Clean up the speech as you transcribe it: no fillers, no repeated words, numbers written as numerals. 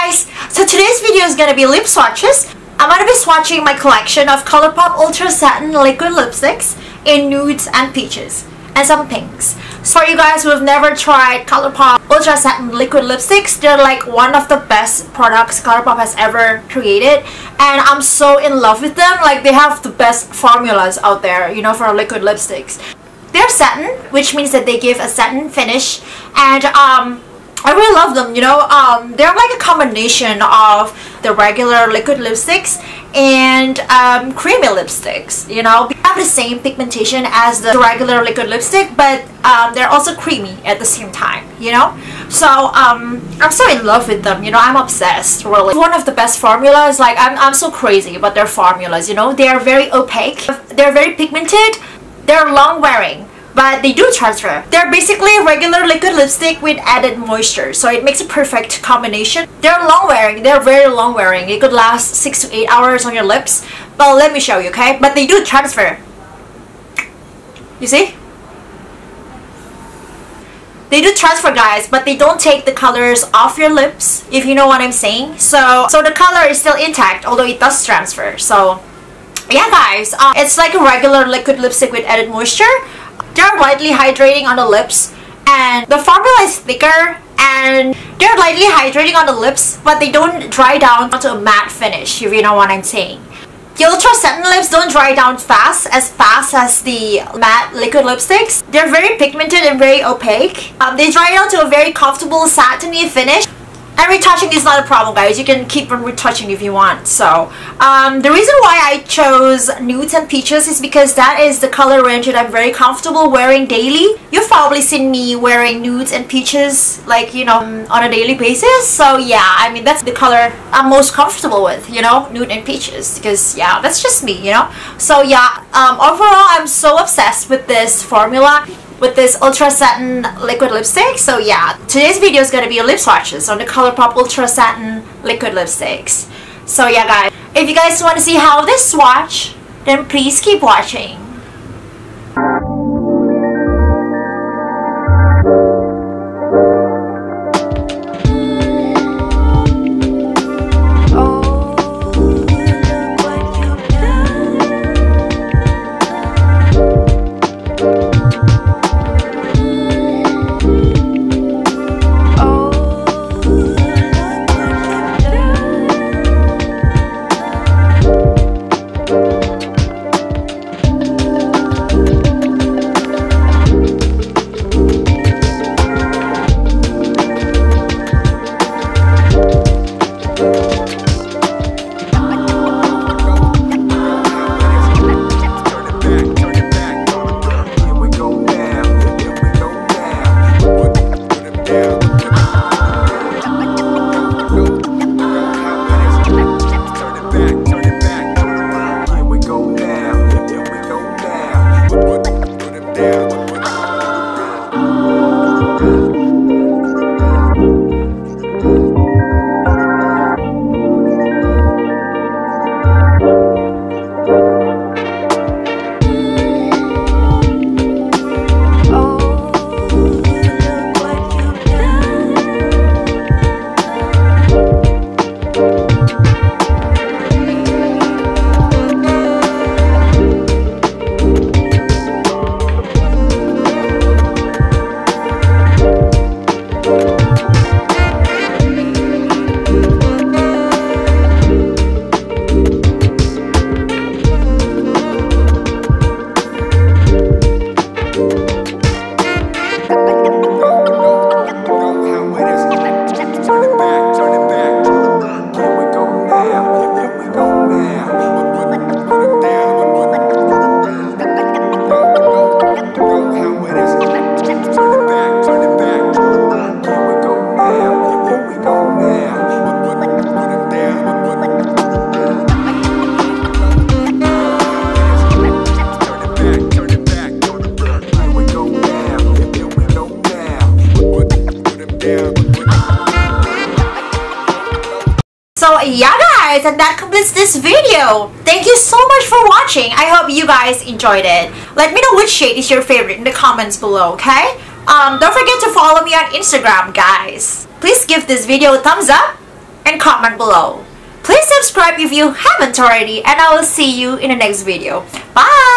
guys! So today's video is gonna be lip swatches. I'm gonna be swatching my collection of Colourpop Ultra Satin Liquid Lipsticks in nudes and peaches and some pinks. So for you guys who have never tried Colourpop Ultra Satin Liquid Lipsticks, they're like one of the best products Colourpop has ever created, and I'm so in love with them. Like, they have the best formulas out there, you know, for liquid lipsticks. They're satin, which means that they give a satin finish, and I really love them, you know. They're like a combination of the regular liquid lipsticks and creamy lipsticks, you know. They have the same pigmentation as the regular liquid lipstick, but they're also creamy at the same time, you know. So I'm so in love with them, you know. I'm obsessed, really. One of the best formulas. Like, I'm so crazy about their formulas, you know. They are very opaque, they're very pigmented, they're long wearing, but they do transfer. They're basically a regular liquid lipstick with added moisture, so it makes a perfect combination. They're long wearing, they're very long wearing. It could last 6 to 8 hours on your lips, but let me show you, okay? But they do transfer. You see? They do transfer, guys, but they don't take the colors off your lips, if you know what I'm saying. So the color is still intact, although it does transfer. So yeah, guys, it's like a regular liquid lipstick with added moisture. They're lightly hydrating on the lips, and the formula is thicker, and they're lightly hydrating on the lips, but they don't dry down to a matte finish, if you know what I'm saying. The Ultra Satin Lips don't dry down fast as the matte liquid lipsticks. They're very pigmented and very opaque. They dry down to a very comfortable satiny finish. And retouching is not a problem, guys. You can keep on retouching if you want. So the reason why I chose nudes and peaches is because that is the color range that I'm very comfortable wearing daily. You've probably seen me wearing nudes and peaches, like, you know, on a daily basis. So yeah, I mean, that's the color I'm most comfortable with, you know, nude and peaches, because yeah, that's just me, you know. So yeah, overall, I'm so obsessed with this formula, with this Ultra Satin liquid lipstick. So yeah, today's video is gonna be lip swatches on the Colourpop Ultra Satin liquid lipsticks. So yeah, guys, if you guys want to see how this swatch, then please keep watching. So yeah, guys, and that completes this video. Thank you so much for watching. I hope you guys enjoyed it. Let me know which shade is your favorite in the comments below, okay? Don't forget to follow me on Instagram, guys. Please give this video a thumbs up and comment below. Please subscribe if you haven't already, and I will see you in the next video. Bye!